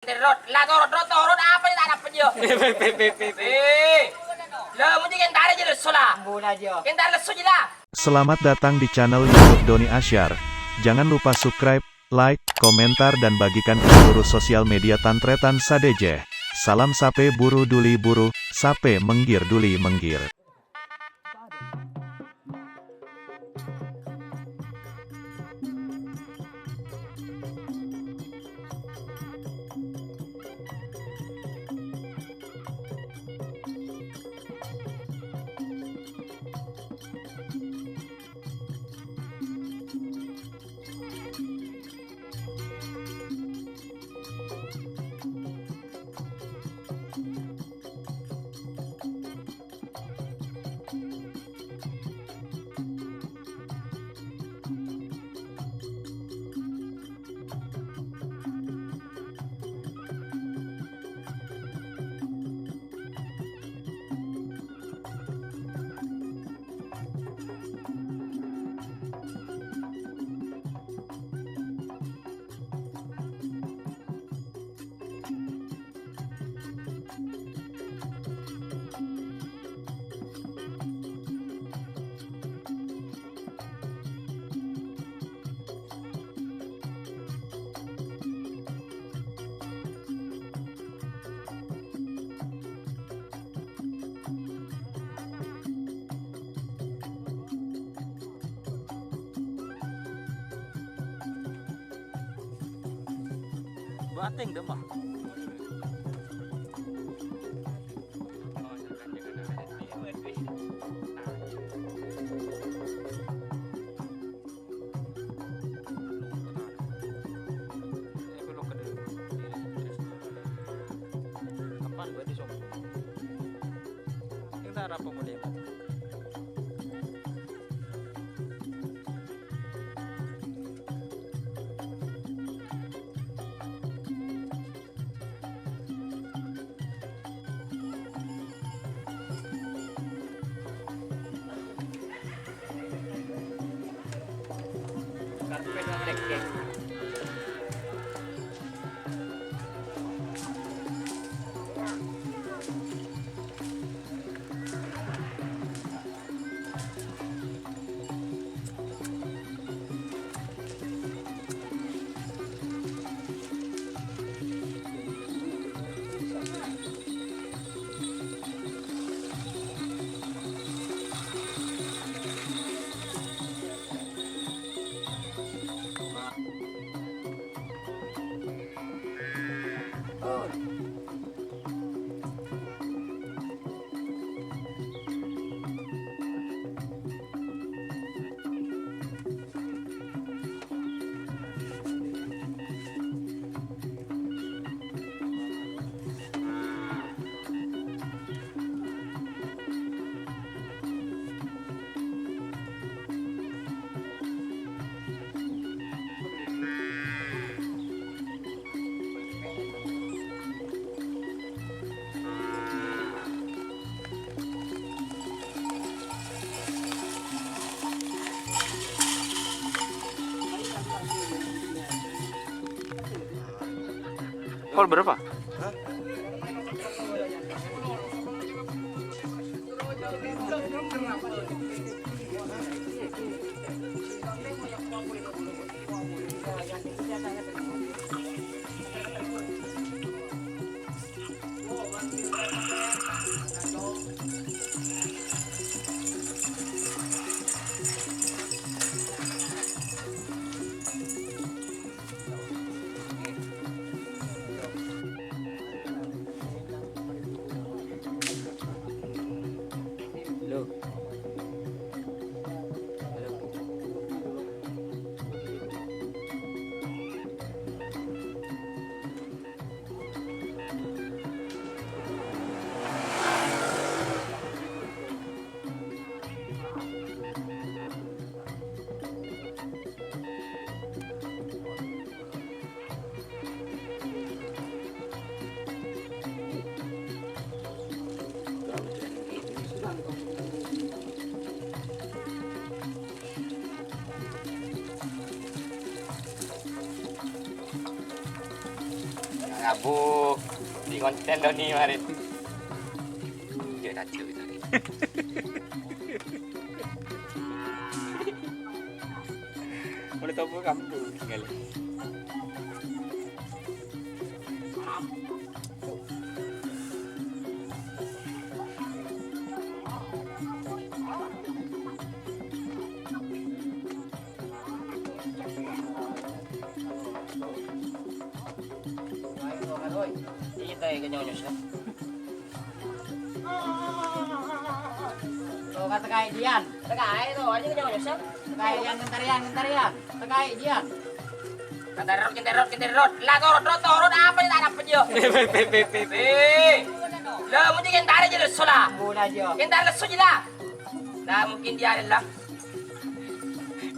Rot, lah rot apa ni tak dapat dia? Lah mesti kan tak ada je lesu lah. Bola dia. Kan tak lesu je lah. Selamat datang di channel YouTube Doni Asyar. Jangan lupa subscribe, like, komentar dan bagikan ke seluruh sosial media Tantretan Sadeje. Salam sape buru duli buru, sape menggir duli menggir. Bateng dah mah. Kapan berarti som? Kita apa model? Hall berapa? Abu di konten Doni kemarin. Dia kacau itu. Boleh tahu kamu tinggal. Kita yang nyonyos ya. Tuh kata kayak Dian, Tekai itu aja nyonyos ya. kayak yang ngentar yang, kayak Dian. Kenterot. Lah turut apa ini tak dapat dia. Lah mungkin kentar aja lesu lah. Mula aja. Kentar lesu je lah. Lah mungkin dia adalah.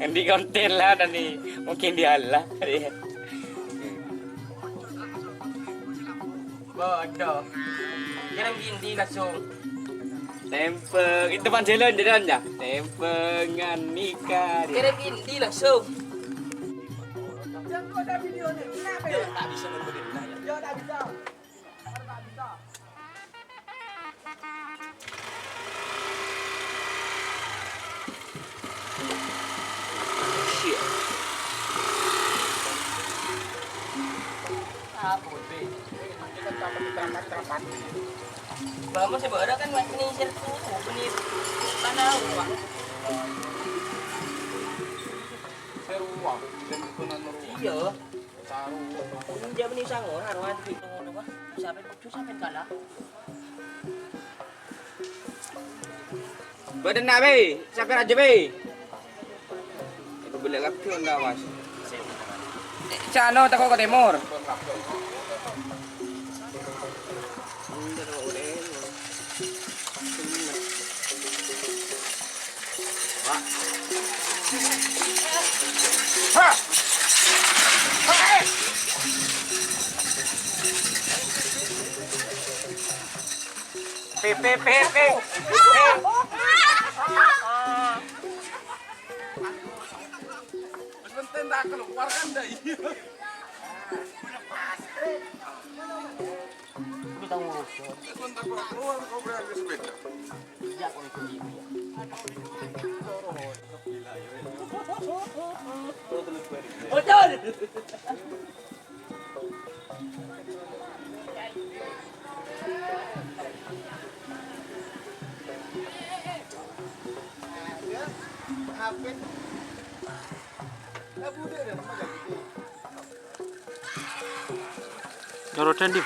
Yang di konten lah dan nih mungkin dia lah. Bodoh. Jangan gini langsung. Tempeng itu depan jalan jalannya. Tempengan nikah. Kirim gini langsung. Tak bisa nungguin lah ya. Bapak masih berada kan ini sirku, ini tanah uang. Iya. Ini dia beni sango, harus hati tunggu apa? Sampai pucuk sampai kalah. Badan nak be, sampai aja be. Itu boleh lagi onda was. Cano tako ke timur. Pe. Betul. Norotan dia.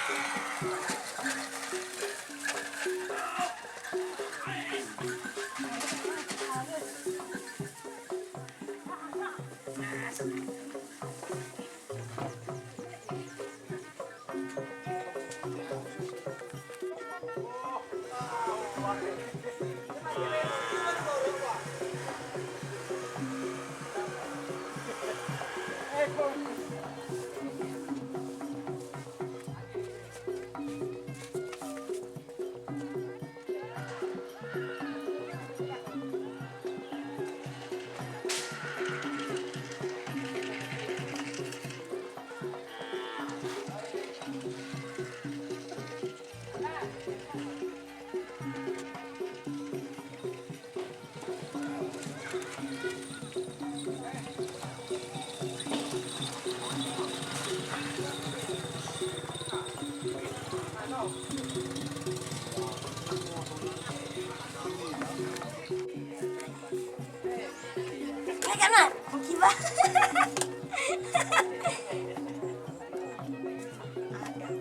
Kanan, kiba.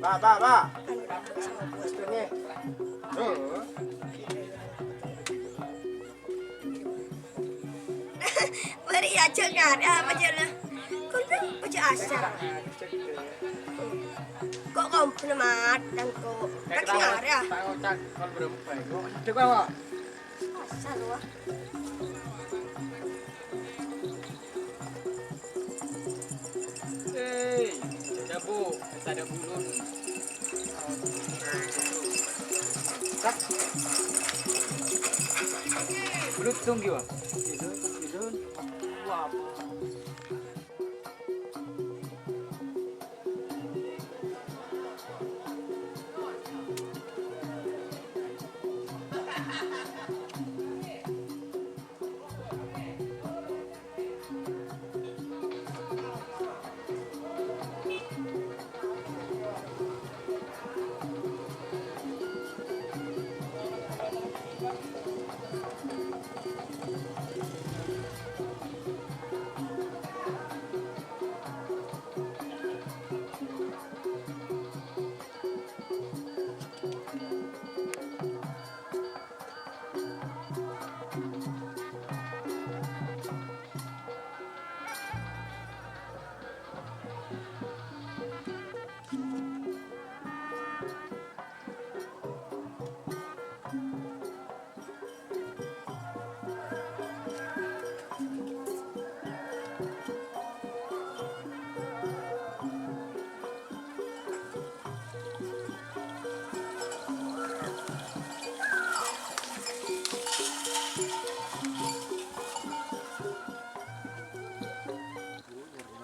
Ba. Beri aja nggak ada apa jalan. Kau tu baca asal. Kok kau penemat dan kau tak dengar ya? Asal wah. Jabu, tak ada bulun. Belum tunggu.